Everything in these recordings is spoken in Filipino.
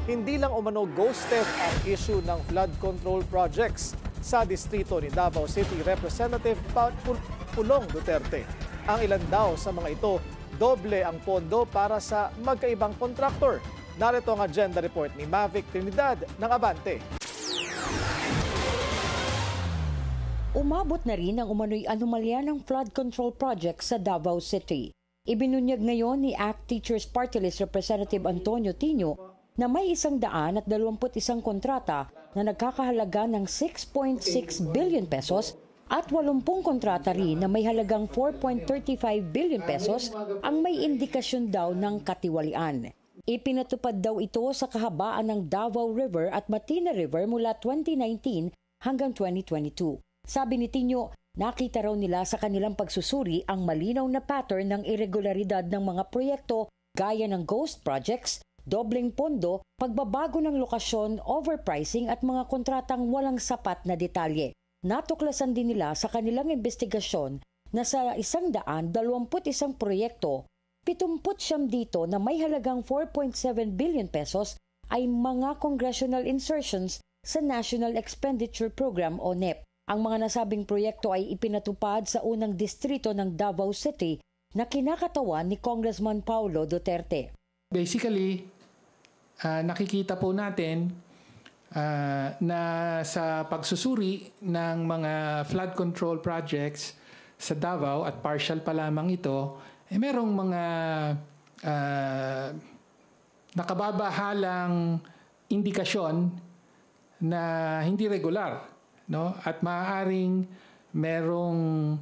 Hindi lang umano ghost theft ang issue ng flood control projects sa distrito ni Davao City Representative Pulong Duterte. Ang ilan daw sa mga ito, doble ang pondo para sa magkaibang kontraktor. Narito ang agenda report ni Mavic Trinidad ng Abante. Umabot na rin ang umano'y anomalya ng flood control project sa Davao City. Ibinunyag ngayon ni ACT Teachers Party List Representative Antonio Tino na may 121 kontrata na nagkakahalaga ng 6.6 billion pesos at 80 kontrata rin na may halagang 4.35 billion pesos ang may indikasyon daw ng katiwalian. Ipinatupad daw ito sa kahabaan ng Davao River at Matina River mula 2019 hanggang 2022. Sabi ni Tino, nakita raw nila sa kanilang pagsusuri ang malinaw na pattern ng irregularidad ng mga proyekto gaya ng ghost projects, dobleng pondo, pagbabago ng lokasyon, overpricing at mga kontratang walang sapat na detalye. Natuklasan din nila sa kanilang investigasyon na sa 121 proyekto, 79 dito na may halagang 4.7 billion pesos ay mga congressional insertions sa National Expenditure Program o NEP. Ang mga nasabing proyekto ay ipinatupad sa unang distrito ng Davao City na kinakatawan ni Congressman Paulo Duterte. Basically, nakikita po natin na sa pagsusuri ng mga flood control projects sa Davao at partial pa lamang ito, merong mga nakababahalang indikasyon na hindi regular. No? At maaaring merong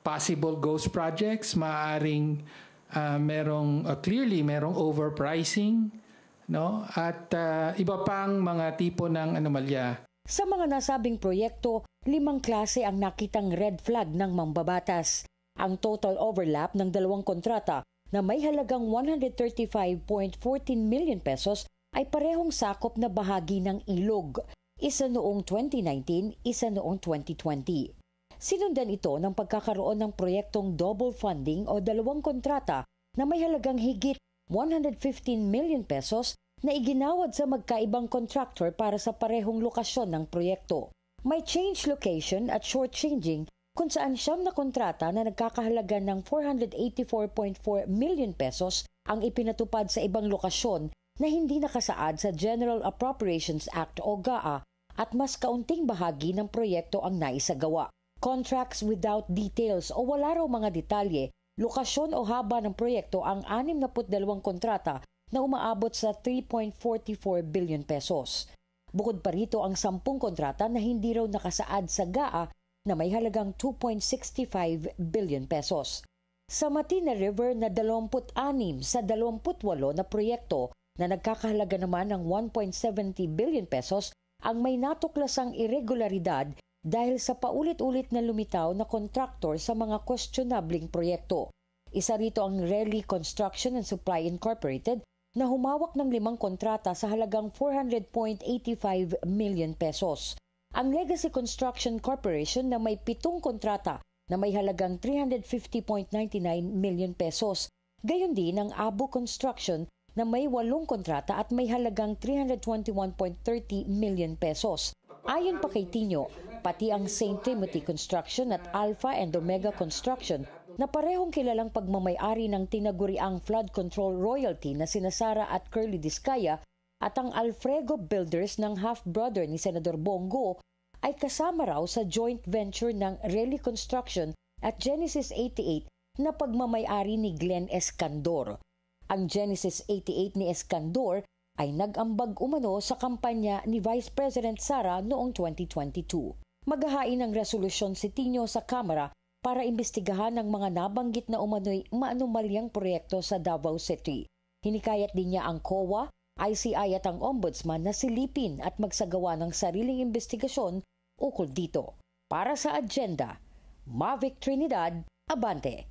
possible ghost projects, maaaring clearly merong overpricing, no? At iba pang mga tipo ng anomalya. Sa mga nasabing proyekto, 5 klase ang nakitang red flag ng mambabatas. Ang total overlap ng 2 kontrata na may halagang 135.14 million pesos ay parehong sakop na bahagi ng ilog. Isa noong 2019, isa noong 2020. Sinundan ito ng pagkakaroon ng proyektong double funding o 2 kontrata na may halagang higit 115 million pesos na iginawad sa magkaibang contractor para sa parehong lokasyon ng proyekto. May change location at shortchanging kung saan 9 na kontrata na nagkakahalaga ng 484.4 million pesos ang ipinatupad sa ibang lokasyon na hindi nakasaad sa General Appropriations Act o GAA at mas kaunting bahagi ng proyekto ang naisagawa. Contracts without details o wala raw mga detalye, lokasyon o haba ng proyekto ang 62 kontrata na umaabot sa 3.44 billion pesos. Bukod pa rito ang 10 kontrata na hindi raw nakasaad sa GAA na may halagang 2.65 billion pesos. Sa Matina River na 26 sa 28 na proyekto na nagkakahalaga naman ng 1.70 billion pesos ang may natuklasang irregularidad dahil sa paulit-ulit na lumitaw na kontraktor sa mga questionabling proyekto. Isa rito ang Relly Construction and Supply Incorporated na humawak ng 5 kontrata sa halagang 400.85 million pesos. Ang Legacy Construction Corporation na may 7 kontrata na may halagang 350.99 million pesos. Gayon din ang Abu Construction na may 8 kontrata at may halagang 321.30 million pesos. Ayon pa kay Tino, pati ang St. Timothy Construction at Alpha and Omega Construction na parehong kilalang pagmamay-ari ng tinaguriang flood control royalty na sina Sara at Curly Discaya at ang Alfrego Builders ng half-brother ni Senador Bongo ay kasama raw sa joint venture ng Relly Construction at Genesis 88 na pagmamay-ari ni Glenn Escandor. Ang Genesis 88 ni Escandor ay nag-ambag umano sa kampanya ni Vice President Sara noong 2022. Maghahain ng resolusyon si Tino sa Kamara para imbestigahan ang mga nabanggit na umano'y maanumalyang proyekto sa Davao City. Hinikayat din niya ang COA, ICI at ang Ombudsman na silipin at magsagawa ng sariling investigasyon ukol dito. Para sa agenda, Mavic Trinidad, Abante.